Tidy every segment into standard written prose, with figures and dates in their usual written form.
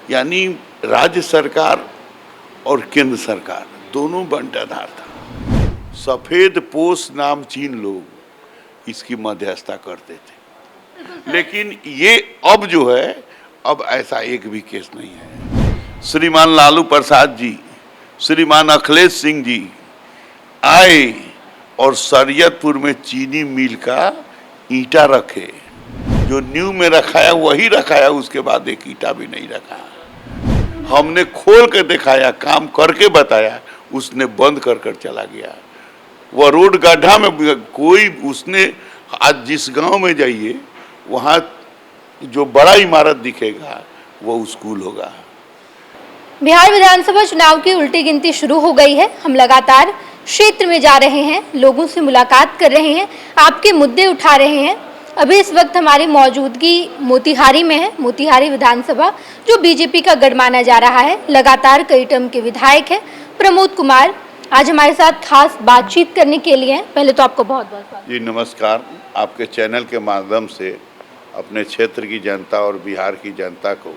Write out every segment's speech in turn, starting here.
यानी राज्य सरकार और केंद्र सरकार दोनों बंटाधार था। सफेद पोश नामचीन लोग इसकी मध्यस्थता करते थे, लेकिन ये अब जो है, अब ऐसा एक भी केस नहीं है। श्रीमान लालू प्रसाद जी, श्रीमान अखिलेश सिंह जी आए और शरीयतपुर में चीनी मिल का ईंटा रखे, जो न्यू में रखाया वही रखाया, उसके बाद एक ईंटा भी नहीं रखा। हमने खोल के दिखाया, काम करके बताया, उसने बंद कर कर चला गया। वह रोड गड्ढा में कोई, उसने आज जिस गांव में जाइए वहाँ जो बड़ा इमारत दिखेगा वो स्कूल होगा। बिहार विधानसभा चुनाव की उल्टी गिनती शुरू हो गई है। हम लगातार क्षेत्र में जा रहे हैं, लोगों से मुलाकात कर रहे हैं, आपके मुद्दे उठा रहे हैं। अभी इस वक्त हमारी मौजूदगी मोतिहारी में है। मोतिहारी विधानसभा जो बीजेपी का गढ़ माना जा रहा है, लगातार कई टर्म के विधायक है प्रमोद कुमार आज हमारे साथ खास बातचीत करने के लिए हैं। पहले तो आपको बहुत बहुत स्वागत। जी नमस्कार। आपके चैनल के माध्यम से अपने क्षेत्र की जनता और बिहार की जनता को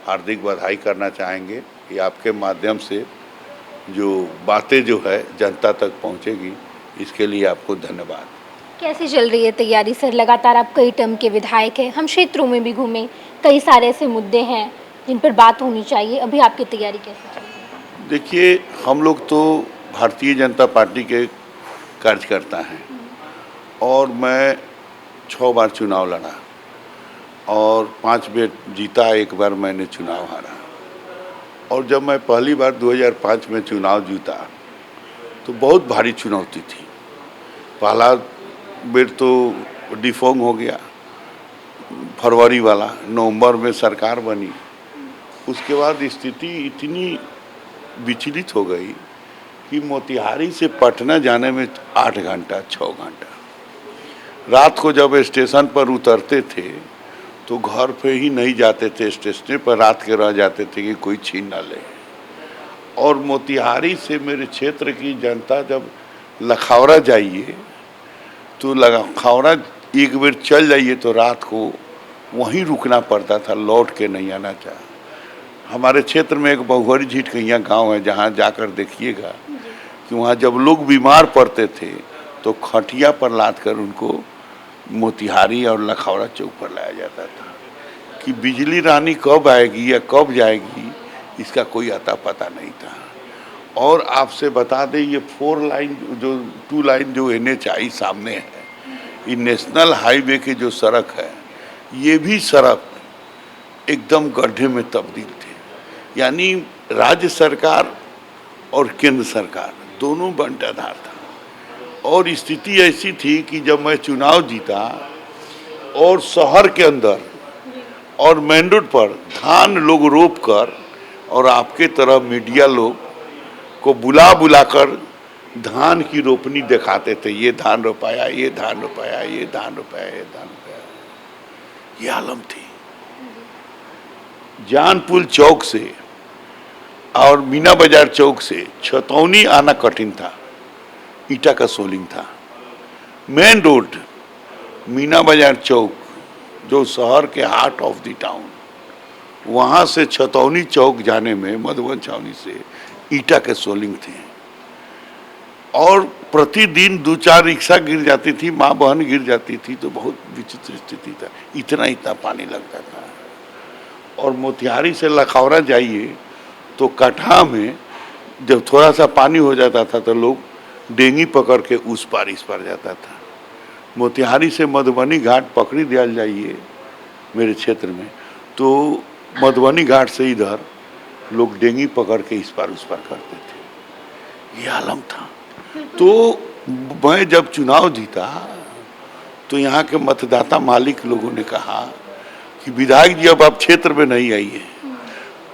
हार्दिक बधाई करना चाहेंगे कि आपके माध्यम से जो बातें जो है जनता तक पहुंचेगी, इसके लिए आपको धन्यवाद। कैसी चल रही है तैयारी सर? लगातार आप कई टर्म के विधायक हैं, हम क्षेत्रों में भी घूमे, कई सारे ऐसे मुद्दे हैं जिन पर बात होनी चाहिए। अभी आपकी तैयारी कैसी चल रही है? देखिए, हम लोग तो भारतीय जनता पार्टी के कार्यकर्ता हैं और मैं 6 बार चुनाव लड़ा और 5 बार जीता, 1 बार मैंने चुनाव हारा। और जब मैं पहली बार 2005 में चुनाव जीता तो बहुत भारी चुनौती थी। पहला बेर तो डिफॉर्म हो गया, फरवरी वाला, नवंबर में सरकार बनी। उसके बाद स्थिति इतनी विचलित हो गई कि मोतिहारी से पटना जाने में 8 घंटा 6 घंटा। रात को जब स्टेशन पर उतरते थे तो घर पे ही नहीं जाते थे, स्टेशन पर रात के रह जाते थे कि कोई छीन ना ले। और मोतिहारी से मेरे क्षेत्र की जनता जब लखावरा जाइए तो लखावरा एक बार चल जाइए तो रात को वहीं रुकना पड़ता था, लौट के नहीं आना चाहा। हमारे क्षेत्र में एक बहुहरी झिटकैया गांव है, जहां जाकर देखिएगा कि वहां जब लोग बीमार पड़ते थे तो खटिया पर लाद कर उनको मोतिहारी और लखावरा चौक पर लाया जाता था। कि बिजली रानी कब आएगी या कब जाएगी, इसका कोई अता पता नहीं था। और आपसे बता दें, ये 4 लाइन जो 2 लाइन जो NHI सामने है, ये नेशनल हाईवे की जो सड़क है, ये भी सड़क एकदम गड्ढे में तब्दील थे। यानी राज्य सरकार और केंद्र सरकार दोनों बंटाधार था। और स्थिति ऐसी थी कि जब मैं चुनाव जीता और शहर के अंदर और मेन रोड पर धान लोग रोप कर और आपके तरह मीडिया लोग को बुला बुलाकर धान की रोपनी दिखाते थे। ये धान रोपाया, ये धान रोपाया, ये धान रोपाया, ये धान रोपाया। ये आलम थी। जानपुल चौक से और मीना बाजार चौक से छतौनी आना कठिन था, ईटा का सोलिंग था। मेन रोड मीना बाजार चौक जो शहर के हार्ट ऑफ द टाउन, वहाँ से छतौनी चौक जाने में मधुबन छावनी से ईटा के सोलिंग थे। और प्रतिदिन 2-4 रिक्शा गिर जाती थी, माँ बहन गिर जाती थी, तो बहुत विचित्र स्थिति था। इतना पानी लगता था। और मोतिहारी से लखावरा जाइए तो कटहा में जब थोड़ा सा पानी हो जाता था तो लोग डेंगी पकड़ के उस पार इस पार जाता था। मोतिहारी से मधुबनी घाट पकड़ी दिया जाइए मेरे क्षेत्र में, तो मधुबनी घाट से इधर लोग डेंगी पकड़ के इस पार उस पार करते थे। ये आलम था। तो मैं जब चुनाव जीता तो यहाँ के मतदाता मालिक लोगों ने कहा कि विधायक जी अब आप क्षेत्र में नहीं आइए,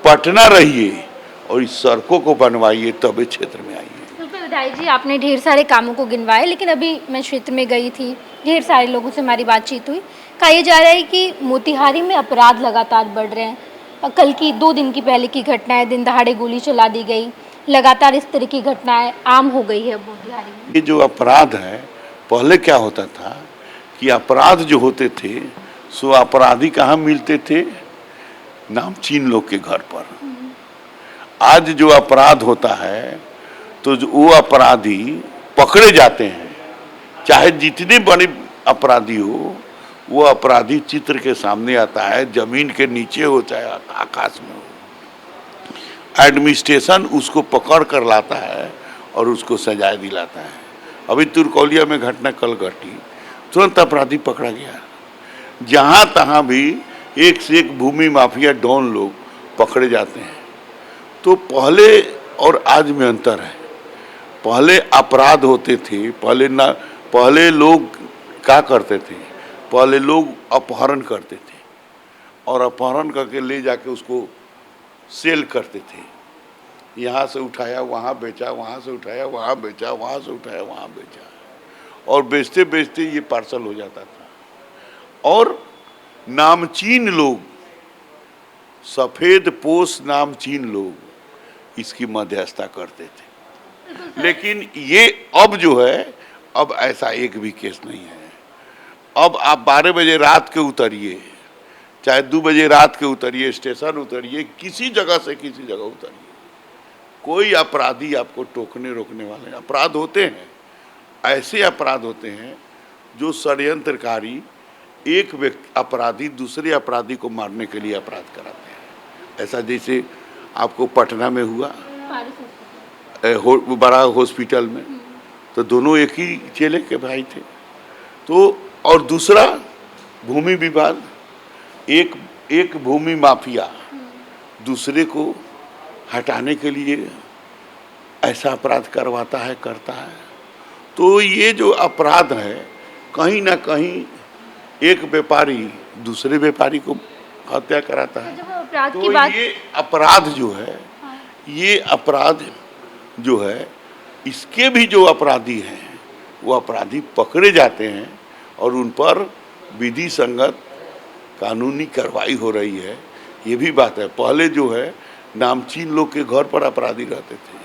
पटना रहिए और इस सड़कों को बनवाइए, तब क्षेत्र में आइए। बिल्कुल विधायक जी, आपने ढेर सारे कामों को गिनवाए, लेकिन अभी मैं क्षेत्र में गई थी, ढेर सारे लोगों से हमारी बातचीत हुई। कहा यह जा रहा है कि मोतिहारी में अपराध लगातार बढ़ रहे हैं। कल की 2 दिन की पहले की घटना है, दिन दहाड़े गोली चला दी गई। लगातार इस तरह की घटनाएं आम हो गई है मोतिहारी में। ये जो अपराध है, पहले क्या होता था कि अपराध जो होते थे सो अपराधी कहाँ मिलते थे? नामचीन लोग के घर पर। आज जो अपराध होता है तो वो अपराधी पकड़े जाते हैं, चाहे जितने बड़े अपराधी हो, वो अपराधी चित्र के सामने आता है, जमीन के नीचे हो चाहे आकाश में हो। एडमिनिस्ट्रेशन उसको पकड़ कर लाता है और उसको सजाए दिलाता है। अभी तुर्कौलिया में घटना कल घटी, तुरंत अपराधी पकड़ा गया। जहाँ तहाँ भी एक से एक भूमि माफिया डॉन लोग पकड़े जाते हैं। तो पहले और आज में अंतर है। पहले अपराध होते थे, पहले लोग क्या करते थे, पहले लोग अपहरण करते थे और अपहरण करके ले जाके उसको सेल करते थे। यहाँ से उठाया वहाँ बेचा, वहाँ से उठाया वहाँ बेचा, वहाँ से उठाया वहाँ बेचा, और बेचते बेचते ये पार्सल हो जाता था। और नामचीन लोग, सफेद पोश नामचीन लोग इसकी मध्यस्थता करते थे। लेकिन ये अब जो है, अब ऐसा एक भी केस नहीं है। अब आप 12 बजे रात के उतरिए, चाहे 2 बजे रात के उतरिए, स्टेशन उतरिए, किसी जगह से किसी जगह उतरिए, कोई अपराधी आपको टोकने रोकने वाले। अपराध होते हैं, ऐसे अपराध होते हैं जो षड्यंत्रकारी एक व्यक्ति अपराधी दूसरे अपराधी को मारने के लिए अपराध कराते हैं। ऐसा जैसे आपको पटना में हुआ बड़ा हॉस्पिटल में, तो दोनों एक ही चेले के भाई थे। तो और दूसरा भूमि विवाद, एक भूमि माफिया दूसरे को हटाने के लिए ऐसा अपराध करवाता है, करता है। तो ये जो अपराध है, कहीं ना कहीं एक व्यापारी दूसरे व्यापारी को हत्या कराता है। तो ये अपराध जो है, ये अपराध जो है, इसके भी जो अपराधी हैं वो अपराधी पकड़े जाते हैं और उन पर विधि संगत कानूनी कार्रवाई हो रही है। ये भी बात है। पहले जो है नामचीन लोग के घर पर अपराधी रहते थे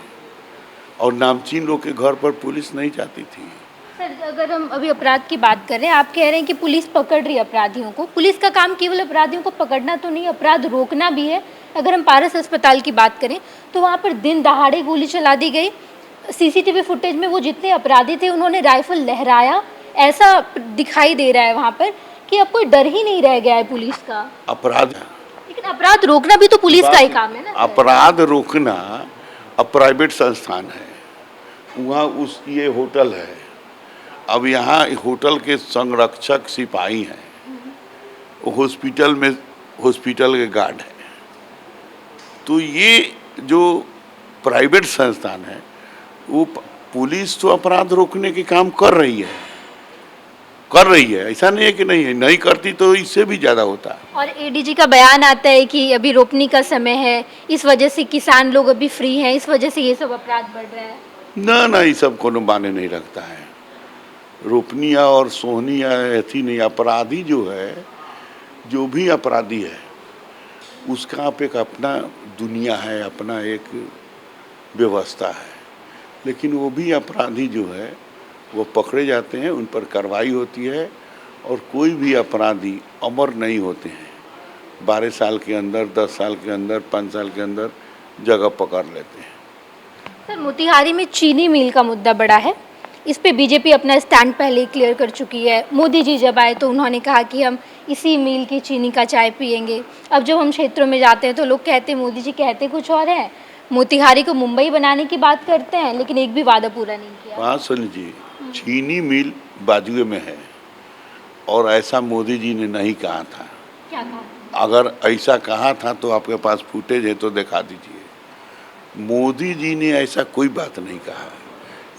और नामचीन लोग के घर पर पुलिस नहीं जाती थी। सर, अगर हम अभी अपराध की बात कर रहे हैं, आप कह रहे हैं कि पुलिस पकड़ रही है अपराधियों को। पुलिस का काम केवल अपराधियों को पकड़ना तो नहीं, अपराध रोकना भी है। अगर हम पारस अस्पताल की बात करें तो वहाँ पर दिन दहाड़े गोली चला दी गई। सीसीटीवी फुटेज में वो जितने अपराधी थे उन्होंने राइफल लहराया, ऐसा दिखाई दे रहा है वहाँ पर कि अब कोई डर ही नहीं रह गया है पुलिस का। अपराध, लेकिन अपराध रोकना भी तो पुलिस का ही काम है ना। अपराध रोकना अब प्राइवेट संस्थान है, वहाँ ये होटल है। अब यहाँ होटल के संरक्षक सिपाही हैं, हॉस्पिटल में हॉस्पिटल के गार्ड हैं। तो ये जो प्राइवेट संस्थान है, वो पुलिस तो अपराध रोकने के काम कर रही है। ऐसा नहीं है कि नहीं है, नहीं करती तो इससे भी ज़्यादा होता है। और एडीजी का बयान आता है कि अभी रोपनी का समय है, इस वजह से किसान लोग अभी फ्री हैं, इस वजह से ये सब अपराध बढ़ रहा है। ना ये सब कोनो माने नहीं रखता है। रोपनिया और सोहनिया ऐसी नहीं। अपराधी जो है, जो भी अपराधी है, उसका आप एक अपना दुनिया है, अपना एक व्यवस्था है। लेकिन वो भी अपराधी जो है वो पकड़े जाते हैं, उन पर कार्रवाई होती है और कोई भी अपराधी अमर नहीं होते हैं। 12 साल के अंदर, 10 साल के अंदर, 5 साल के अंदर जगह पकड़ लेते हैं। सर, मोतिहारी में चीनी मिल का मुद्दा बड़ा है। इस पे बीजेपी अपना स्टैंड पहले ही क्लियर कर चुकी है। मोदी जी जब आए तो उन्होंने कहा कि हम इसी मिल की चीनी का चाय पियेंगे। अब जब हम क्षेत्रों में जाते हैं तो लोग कहते हैं मोदी जी कहते कुछ और है, मोतिहारी को मुंबई बनाने की बात करते हैं, लेकिन एक भी वादा पूरा नहीं किया। बात सुनिए, चीनी मिल बाजुए में है और ऐसा मोदी जी ने नहीं कहा था। क्या कहा? अगर ऐसा कहा था तो आपके पास फुटेज है तो दिखा दीजिए। मोदी जी ने ऐसा कोई बात नहीं कहा।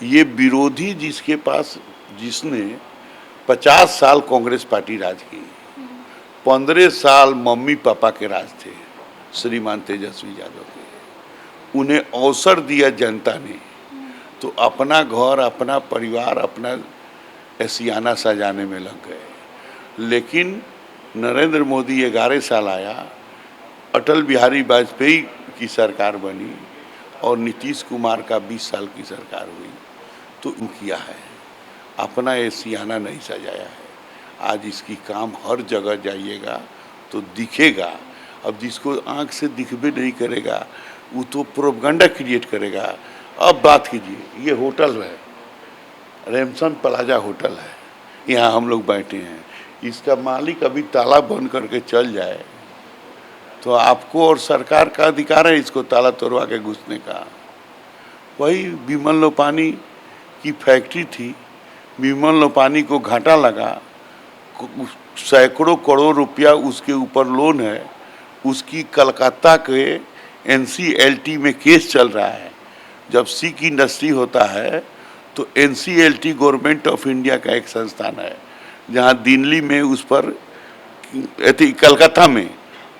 ये विरोधी जिसने 50 साल कांग्रेस पार्टी राज की, 15 साल मम्मी पापा के राज थे श्रीमान तेजस्वी यादव के, उन्हें अवसर दिया जनता ने तो अपना घर, अपना परिवार, अपना एसियाना सजाने में लग गए। लेकिन नरेंद्र मोदी 11 साल आया, अटल बिहारी वाजपेयी की सरकार बनी और नीतीश कुमार का 20 साल की सरकार हुई, तो किया है, अपना एसियाना नहीं सजाया है। आज इसकी काम हर जगह जाइएगा तो दिखेगा। अब जिसको आंख से दिखबे नहीं करेगा वो तो प्रोपगंडा क्रिएट करेगा। अब बात कीजिए, ये होटल है, रेमसन प्लाजा होटल है, यहाँ हम लोग बैठे हैं, इसका मालिक अभी ताला बंद करके चल जाए तो आपको और सरकार का अधिकार है इसको ताला तोड़वा के घुसने का। वही विमल लोपानी की फैक्ट्री थी, विमल लोपानी को घाटा लगा, सैकड़ों करोड़ रुपया उसके ऊपर लोन है, उसकी कलकत्ता के NCLT में केस चल रहा है। जब सिक इंडस्ट्री होता है तो NCLT गवर्नमेंट ऑफ इंडिया का एक संस्थान है, जहाँ दिल्ली में उस पर कलकत्ता में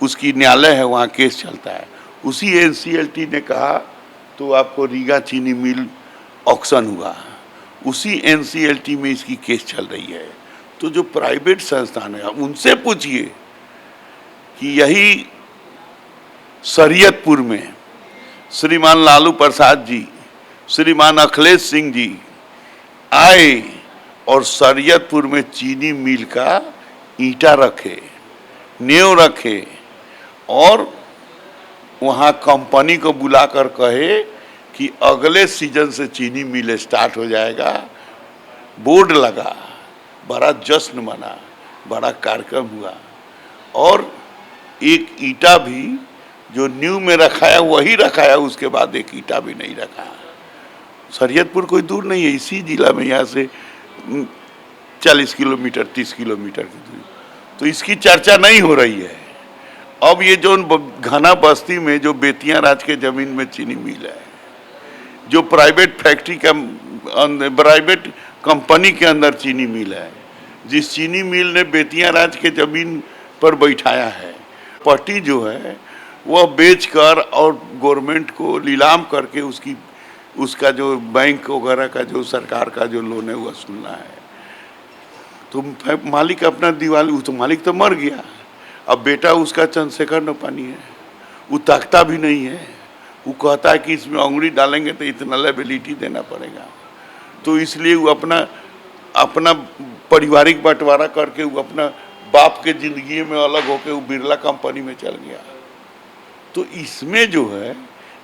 उसकी न्यायालय है, वहाँ केस चलता है। उसी NCLT ने कहा तो आपको रीगा चीनी मिल ऑक्शन हुआ, उसी NCLT में इसकी केस चल रही है। तो जो प्राइवेट संस्थान है उनसे पूछिए कि यही शरीयतपुर में श्रीमान लालू प्रसाद जी, श्रीमान अखिलेश सिंह जी आए और शरीयतपुर में चीनी मिल का ईंटा रखे, नींव रखे और वहाँ कंपनी को बुलाकर कहे कि अगले सीजन से चीनी मिल स्टार्ट हो जाएगा। बोर्ड लगा, बड़ा जश्न मना, बड़ा कार्यक्रम हुआ और एक ईंटा भी जो न्यू में रखाया वही रखाया, उसके बाद एक ईंटा भी नहीं रखा। शरीयतपुर कोई दूर नहीं है, इसी जिला में, यहाँ से 40 किलोमीटर 30 किलोमीटर की दूरी। तो इसकी चर्चा नहीं हो रही है। अब ये जो घना बस्ती में जो बेतिया राज के जमीन में चीनी मिल है, जो प्राइवेट फैक्ट्री का प्राइवेट कंपनी के अंदर चीनी मिल है, जिस चीनी मिल ने बेतिया राज के जमीन पर बैठाया है, पट्टी जो है वह बेचकर और गवर्नमेंट को नीलाम करके उसका जो बैंक वगैरह का जो सरकार का जो लोन है वह वसूलना है। तो मालिक अपना दिवाली, वो तो मालिक तो मर गया, अब बेटा उसका चंद्रशेखर लोपानी है, वो ताकता भी नहीं है। वो कहता है कि इसमें उंगली डालेंगे तो इतना लायबिलिटी देना पड़ेगा, तो इसलिए वो अपना पारिवारिक बंटवारा करके वो अपना बाप के जिंदगी में अलग होके वो बिरला कंपनी में चल गया। तो इसमें जो है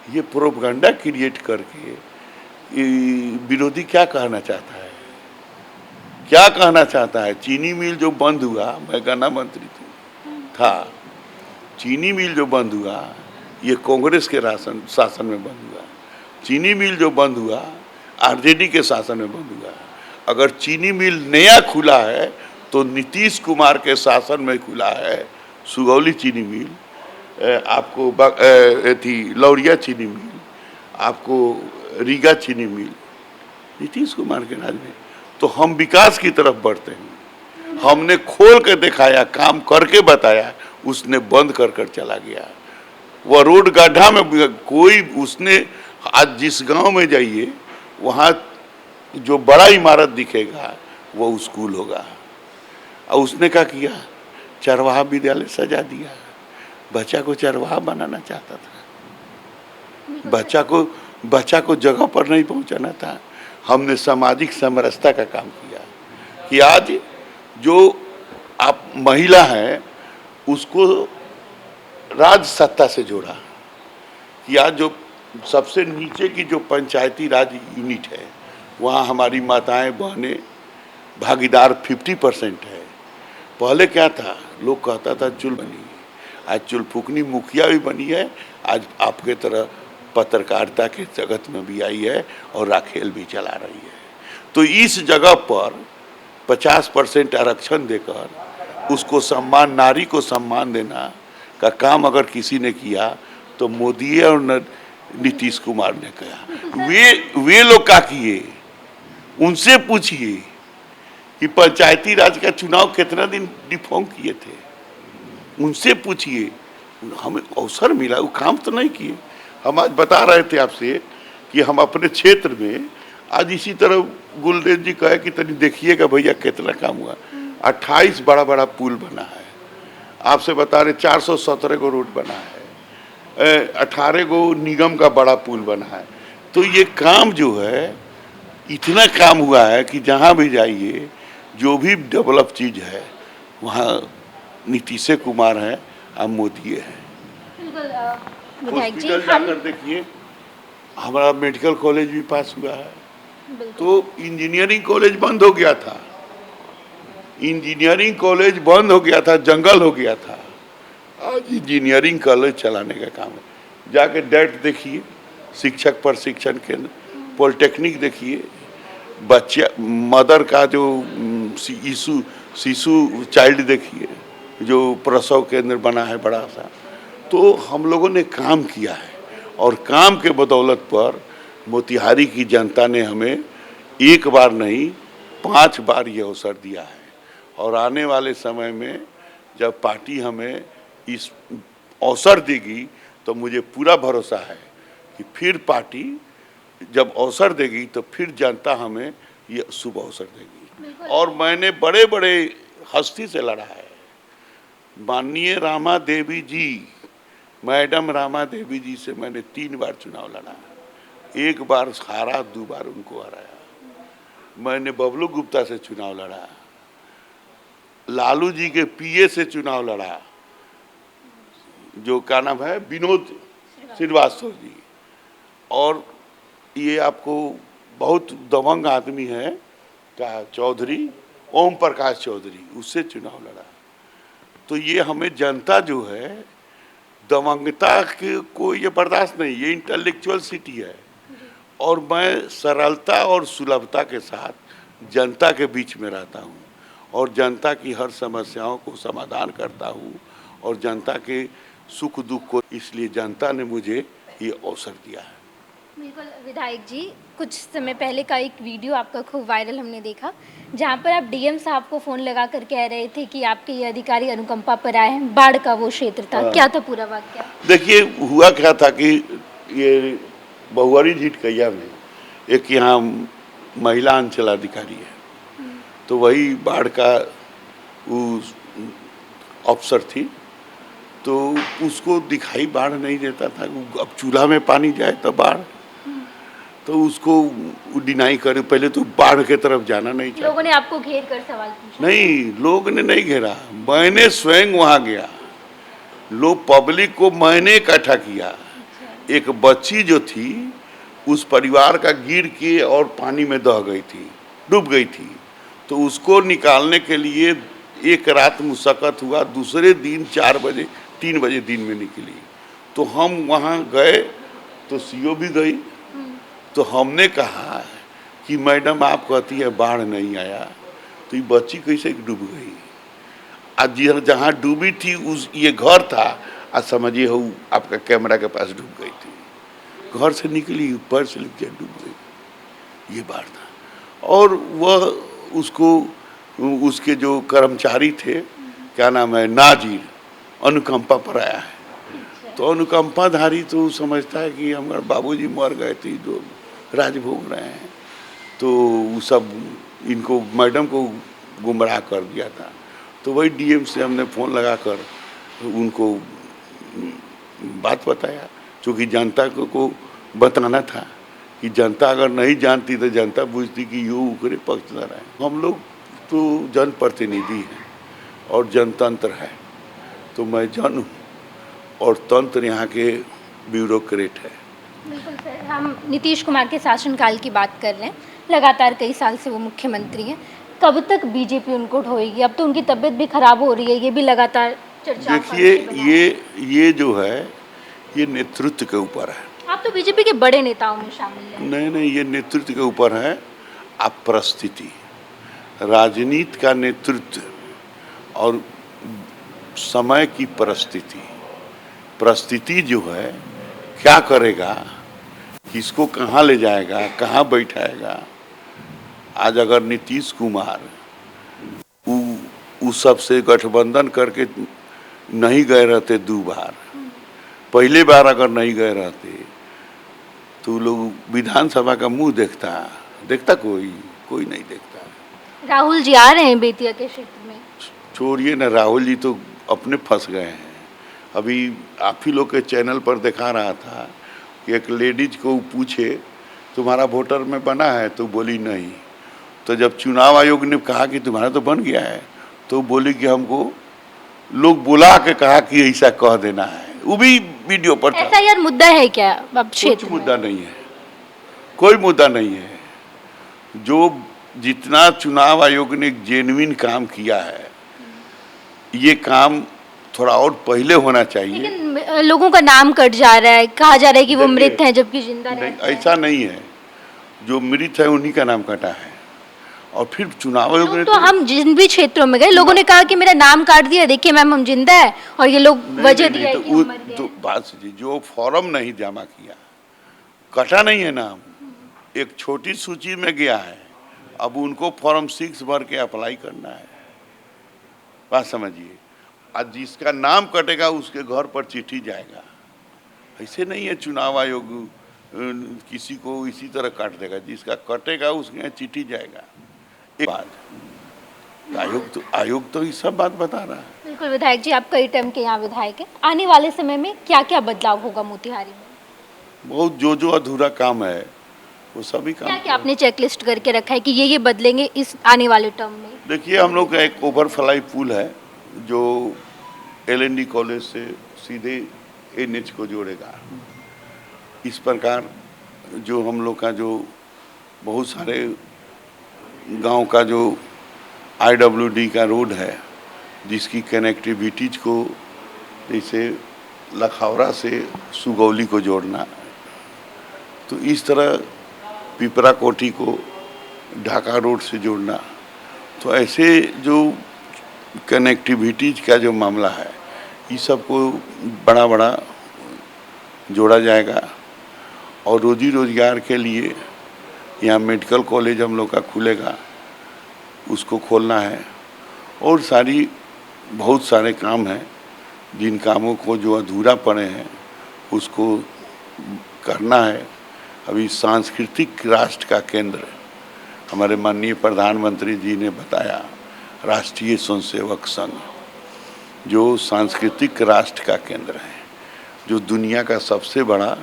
ये प्रोपगंडा क्रिएट करके विरोधी क्या कहना चाहता है, क्या कहना चाहता है? चीनी मिल जो बंद हुआ, मैं गन्ना मंत्री था, चीनी मिल जो बंद हुआ ये कांग्रेस के शासन में बंद हुआ। चीनी मिल जो बंद हुआ RJD के शासन में बंद हुआ। अगर चीनी मिल नया खुला है तो नीतीश कुमार के शासन में खुला है। सुगौली चीनी मिल, आपको लौरिया चीनी मिल, आपको रीगा चीनी मिल, नीतीश कुमार के राज में। तो हम विकास की तरफ बढ़ते हैं। हमने खोल के दिखाया, काम करके बताया, उसने बंद कर चला गया। वह रोड गड्ढा में कोई, उसने आज जिस गांव में जाइए वहाँ जो बड़ा इमारत दिखेगा वो स्कूल होगा। और उसने क्या किया, चरवाहा विद्यालय सजा दिया। बच्चा को चरवाहा बनाना चाहता था, बच्चा को जगह पर नहीं पहुंचाना था। हमने सामाजिक समरसता का काम किया कि आज जो आप महिला है उसको राज सत्ता से जोड़ा कि आज जो सबसे नीचे की जो पंचायती राज यूनिट है वहाँ हमारी माताएं बहनें भागीदार 50% है। पहले क्या था, लोग कहता था चुल बनी, आज चुल फूकनी मुखिया भी बनी है, आज आपके तरह पत्रकारिता के जगत में भी आई है और राखेल भी चला रही है। तो इस जगह पर 50% आरक्षण देकर उसको सम्मान, नारी को सम्मान देना का काम अगर किसी ने किया तो मोदी और नीतीश कुमार ने किया। वे लोग क्या किए, उनसे पूछिए कि पंचायती राज का चुनाव कितना दिन डिफॉर्म किए थे, उनसे पूछिए। हमें अवसर मिला, वो काम तो नहीं किए। हम आज बता रहे थे आपसे कि हम अपने क्षेत्र में आज इसी तरह गुलदेव जी कहे कि तनी देखिएगा भैया कितना काम हुआ। 28 बड़ा बड़ा पुल बना है, आपसे बता रहे 417 को रोड बना है, 18 को निगम का बड़ा पुल बना है। तो ये काम जो है इतना काम हुआ है कि जहाँ भी जाइए जो भी डेवलप चीज़ है वहाँ नीतीश कुमार है और मोदी है। बिल्कुल विधायक जी, हॉस्पिटल जाकर देखिए, हमारा मेडिकल कॉलेज भी पास हुआ है। बिल्कुल तो इंजीनियरिंग कॉलेज बंद हो गया था, इंजीनियरिंग कॉलेज बंद हो गया था, जंगल हो गया था। आज इंजीनियरिंग कॉलेज चलाने का काम है। जाके डेट देखिए, शिक्षक प्रशिक्षण केंद्र, पॉलिटेक्निक देखिए, बच्चा मदर का जो शिशु शिशु चाइल्ड देखिए, जो प्रसव केंद्र बना है बड़ा सा। तो हम लोगों ने काम किया है और काम के बदौलत पर मोतिहारी की जनता ने हमें एक बार नहीं 5 बार ये अवसर दिया है। और आने वाले समय में जब पार्टी हमें इस अवसर देगी तो मुझे पूरा भरोसा है कि फिर पार्टी जब अवसर देगी तो फिर जनता हमें ये शुभ अवसर देगी। और मैंने बड़े बड़े हस्ती से लड़ा है। माननीय रामा देवी जी, मैडम रामा देवी जी से मैंने 3 बार चुनाव लड़ा, 1 बार हारा, 2 बार उनको हराया। मैंने बबलू गुप्ता से चुनाव लड़ा, लालू जी के पीए से चुनाव लड़ा, जो क्या नाम है, विनोद श्रीवास्तव जी। और ये आपको बहुत दबंग आदमी है क्या, चौधरी ओम प्रकाश चौधरी, उससे चुनाव लड़ा। तो ये हमें जनता जो है दबंगता के को ये बर्दाश्त नहीं, ये इंटेलेक्चुअल सिटी है। और मैं सरलता और सुलभता के साथ जनता के बीच में रहता हूँ और जनता की हर समस्याओं को समाधान करता हूँ और जनता के सुख दुख को, इसलिए जनता ने मुझे ये अवसर दिया है। बिल्कुल विधायक जी, कुछ समय पहले का एक वीडियो आपका खूब वायरल हमने देखा, जहाँ पर आप डीएम साहब को फ़ोन लगा कर कह रहे थे कि आपके ये अधिकारी अनुकंपा पर आए हैं, बाढ़ का वो क्षेत्र था। क्या था पूरा वाक्य? देखिए, हुआ क्या था कि ये बहुआरी झिटकैया में एक यहाँ महिला अंचल अधिकारी है, तो वही बाढ़ का उस अफसर थी। तो उसको दिखाई बाढ़ नहीं देता था, अब चूल्हा में पानी जाए तो बाढ़, तो उसको डिनाई करे। पहले तो बाढ़ के तरफ जाना नहीं चाहिए। लोगों ने आपको घेर कर सवाल पूछा? नहीं, लोग ने नहीं घेरा, मैंने स्वयं वहाँ गया। लोग पब्लिक को मैंने इकट्ठा किया। एक बच्ची जो थी उस परिवार का गिर के और पानी में दह गई थी, डूब गई थी। तो उसको निकालने के लिए एक रात मुशक्कत हुआ, दूसरे दिन 4 बजे 3 बजे दिन में निकली। तो हम वहाँ गए तो सीओ भी गई। तो हमने कहा कि मैडम आप कहती है बाढ़ नहीं आया, तो ये बच्ची कैसे डूब गई? आज जहाँ डूबी थी उस ये घर था, आज समझिए हो आपका कैमरा के पास डूब गई थी। घर से निकली, पैर से लिप के डूब गई, ये बाढ़ था। और वह उसको, उसके जो कर्मचारी थे, क्या नाम है, नाजिर, अनुकंपा पर आया है। तो अनुकंपाधारी तो समझता है कि हमारे बाबूजी मर गए थे, जो राजभोग रहे हैं, तो वो सब इनको मैडम को गुमराह कर दिया था। तो वही डीएम से हमने फ़ोन लगाकर उनको बात बताया, क्योंकि जनता को बताना था कि जनता अगर नहीं जानती तो जनता पूछती कि यो उकरे पक्षधर है। हम लोग तो जनप्रतिनिधि हैं और जनतंत्र है, तो मैं जन हूँ और तंत्र यहाँ के ब्यूरोक्रेट है। बिल्कुल सर, हम नीतीश कुमार के शासनकाल की बात कर रहे हैं। लगातार कई साल से वो मुख्यमंत्री हैं। कब तक बीजेपी उनको ढोएगी? अब तो उनकी तबीयत भी खराब हो रही है, ये भी लगातार चर्चा। देखिए, ये जो है ये नेतृत्व के ऊपर है। आप तो बीजेपी के बड़े नेताओं में शामिल हैं। नहीं, ये नेतृत्व के ऊपर है। आप परिस्थिति, राजनीति का नेतृत्व और समय की परिस्थिति जो है, क्या करेगा, किसको कहाँ ले जाएगा, कहाँ बैठाएगा। आज अगर नीतीश कुमार उस सबसे गठबंधन करके नहीं गए रहते 2 बार, पहले बार अगर नहीं गए रहते तो लोग विधानसभा का मुंह देखता कोई नहीं देखता। राहुल जी आ रहे हैं बेतिया के क्षेत्र में। छोड़िए ना, राहुल जी तो अपने फंस गए हैं। अभी आप ही लोग के चैनल पर दिखा रहा था कि एक लेडीज को पूछे तुम्हारा वोटर में बना है, तो बोली नहीं। तो जब चुनाव आयोग ने कहा कि तुम्हारा तो बन गया है, तो बोली कि हमको लोग बुला के कहा कि ऐसा कह देना है, वो भी वीडियो पर था। ऐसा यार मुद्दा है क्या अब कुछ क्षेत्र में? मुद्दा नहीं है, कोई मुद्दा नहीं है। जो जितना चुनाव आयोग ने जेन्युइन काम किया है, ये काम थोड़ा और पहले होना चाहिए। लेकिन लोगों का नाम कट जा रहा है, कहा जा रहा है कि वो देखिए, मृत हैं जबकि जिंदा नहीं, रहते हैं। ऐसा नहीं है। जो मृत है उन्हीं का नाम कटा है, और फिर चुनाव आयोग ने तो हम जिन भी क्षेत्रों में गए लोगों ने कहा कि मेरा नाम काट दिया, देखिए मैम हम जिंदा है, और ये लोग वजह दिया है तो कि हम मर गए। तो बात समझिए, जो फॉर्म नहीं जमा किया, कटा नहीं है नाम, एक छोटी सूची में गया है। अब उनको फॉर्म 6 भर के अप्लाई करना है। बात समझिए, आज जिसका नाम कटेगा उसके घर पर चिट्ठी जाएगा। ऐसे नहीं है चुनाव आयोग किसी को इसी तरह काट देगा, जिसका कटेगा उसके यहाँ चिट्ठी जाएगा। एक बात, आयोग तो ये सब बात बता रहा है। बिल्कुल विधायक जी, आप कई टर्म के यहाँ विधायक हैं, आने वाले समय में क्या क्या बदलाव होगा मोतिहारी में? बहुत जो अधूरा काम है वो सभी काम क्या क्या आपने चेकलिस्ट करके रखा है कि ये बदलेंगे इस आने वाले टर्म में? देखिए, हम लोग का एक ओवरफ्लाई पुल है जो LND कॉलेज से सीधे NH को जोड़ेगा। इस प्रकार जो हम लोग का जो बहुत सारे गांव का जो IWD का रोड है, जिसकी कनेक्टिविटीज को जैसे लखौरा से सुगौली को जोड़ना, तो इस तरह पिपरा कोठी को ढाका रोड से जोड़ना, तो ऐसे जो कनेक्टिविटीज का जो मामला है, ये सब को बड़ा बड़ा जोड़ा जाएगा। और रोजी रोजगार के लिए यहाँ मेडिकल कॉलेज हम लोग का खुलेगा, उसको खोलना है। और बहुत सारे काम हैं, जिन कामों को जो अधूरा पड़े हैं उसको करना है। अभी सांस्कृतिक राष्ट्र का केंद्र हमारे माननीय प्रधानमंत्री जी ने बताया, राष्ट्रीय स्वयंसेवक संघ जो सांस्कृतिक राष्ट्र का केंद्र है, जो दुनिया का सबसे बड़ा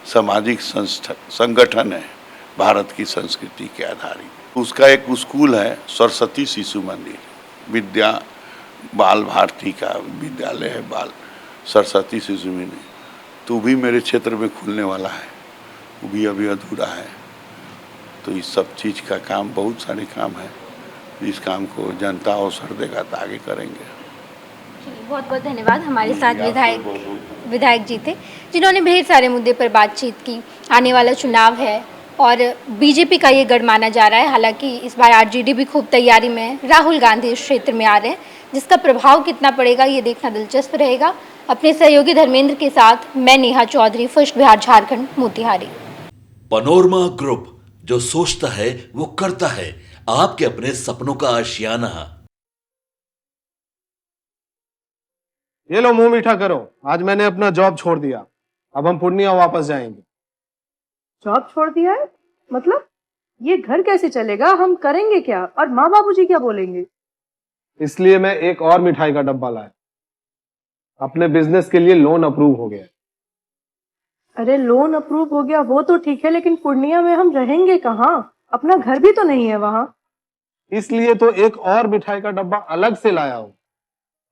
सामाजिक संगठन है भारत की संस्कृति के आधारित। उसका एक स्कूल है सरस्वती शिशु मंदिर, विद्या बाल भारती का विद्यालय है, बाल सरस्वती शिशु मंदिर, तो भी मेरे क्षेत्र में खुलने वाला है, वो भी अभी अधूरा है। तो इस सब चीज़ का काम, बहुत सारे काम है, इस काम को जनता अवसर देगा तो आगे करेंगे। बहुत बहुत धन्यवाद। हमारे साथ विधायक जी थे जिन्होंने ढेर सारे मुद्दे पर बातचीत की। आने वाला चुनाव है और बीजेपी का ये गढ़ माना जा रहा है। हालांकि इस बार RJD भी खूब तैयारी में है। राहुल गांधी इस क्षेत्र में आ रहे हैं, जिसका प्रभाव कितना पड़ेगा ये देखना दिलचस्प रहेगा। अपने सहयोगी धर्मेंद्र के साथ मैं Neha Chaudhary, first Bihar Jharkhand, Motihari. Panorama group, जो सोचता है वो करता है, आपके अपने सपनों का आशियाना। ये लो मुंह मीठा करो, आज मैंने अपना जॉब छोड़ दिया, अब हम पूर्णिया वापस जाएंगे। जॉब छोड़ दिया है? मतलब ये घर कैसे चलेगा? हम करेंगे क्या? और माँ बाबूजी क्या बोलेंगे? इसलिए मैं एक और मिठाई का डब्बा लाया। अपने बिजनेस के लिए लोन अप्रूव हो गया। अरे लोन अप्रूव हो गया वो तो ठीक है, लेकिन पूर्णिया में हम रहेंगे कहाँ? अपना घर भी तो नहीं है वहाँ। इसलिए तो एक और मिठाई का डब्बा अलग से लाया हूँ।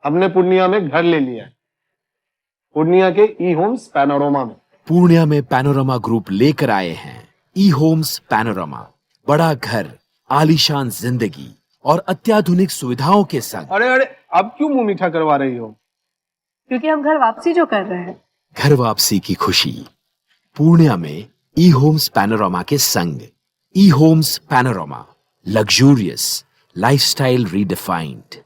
हमने पूर्णिया में घर ले लिया है, पूर्णिया के E-Homes पैनोरमा में। पूर्णिया में पैनोरमा ग्रुप लेकर आए हैं E-Homes पैनोरमा। बड़ा घर, आलीशान जिंदगी और अत्याधुनिक सुविधाओं के संग। अरे अब क्यों मुंह मीठा करवा रही हो? क्योंकि हम घर वापसी जो कर रहे हैं। घर वापसी की खुशी पूर्णिया में E-Homes पैनोरमा के संग। E-Homes panorama, luxurious lifestyle redefined.